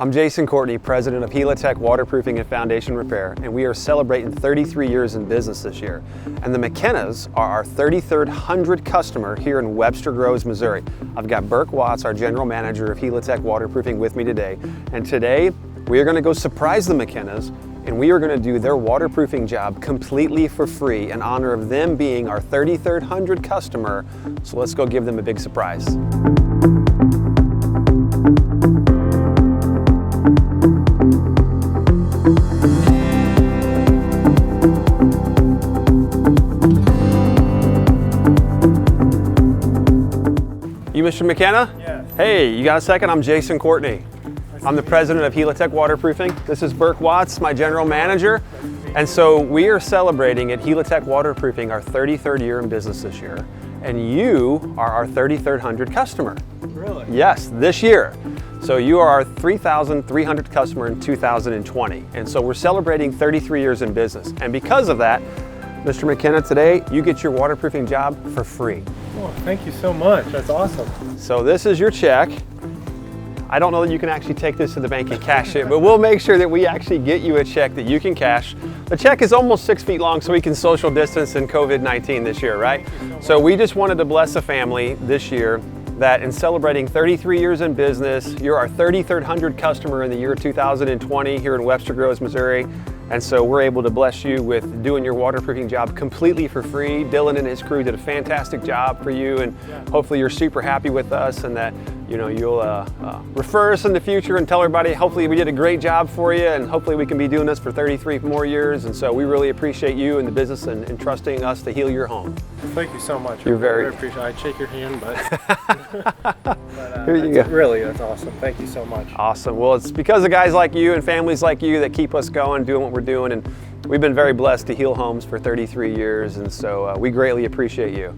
I'm Jason Courtney, president of Helitech Waterproofing and Foundation Repair, and we are celebrating 33 years in business this year. And the McKennas are our 3,300 customer here in Webster Groves, Missouri. I've got Burke Watts, our general manager of Helitech Waterproofing, with me today. And today, we are going to go surprise the McKennas, and we are going to do their waterproofing job completely for free in honor of them being our 3,300 customer. So let's go give them a big surprise. You Mr. McKenna? Yes. Hey, you got a second? I'm Jason Courtney. I'm the president of Helitech Waterproofing. This is Burke Watts, my general manager. And so we are celebrating at Helitech Waterproofing our 33rd year in business this year. And you are our 3,300 customer. Really? Yes, this year. So you are our 3,300 customer in 2020. And so we're celebrating 33 years in business. And because of that, Mr. McKenna, today you get your waterproofing job for free. Oh, thank you so much. That's awesome. So this is your check. I don't know that you can actually take this to the bank and cash it, but we'll make sure that we actually get you a check that you can cash. The check is almost 6 feet long, so we can social distance in COVID-19 this year, right? So we just wanted to bless a family this year that in celebrating 33 years in business, you're our 3,300 customer in the year 2020 here in Webster Groves, Missouri. And so we're able to bless you with doing your waterproofing job completely for free. Dylan and his crew did a fantastic job for you, and hopefully you're super happy with us, and that you'll refer us in the future and tell everybody hopefully we did a great job for you, and hopefully we can be doing this for 33 more years. And so we really appreciate you and the business and trusting us to heal your home. Thank you so much. You're very appreciate it. I'd shake your hand, but, here you go. Really, that's awesome. Thank you so much. Awesome. Well, it's because of guys like you and families like you that keep us going, doing what we're doing, and we've been very blessed to heal homes for 33 years, and so we greatly appreciate you.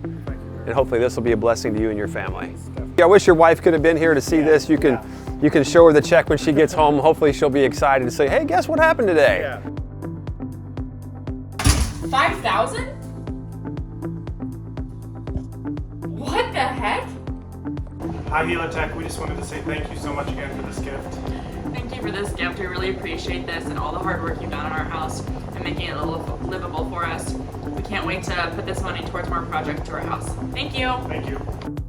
And hopefully this will be a blessing to you and your family. I wish your wife could have been here to see this. You can show her the check when she gets home. Hopefully she'll be excited to say, hey, guess what happened today? Yeah. 5,000? What the heck? Hi, Helitech. We just wanted to say thank you so much again for this gift. Thank you for this gift. We really appreciate this and all the hard work you've done on our house and making it livable for us. We can't wait to put this money towards more projects to our house. Thank you. Thank you.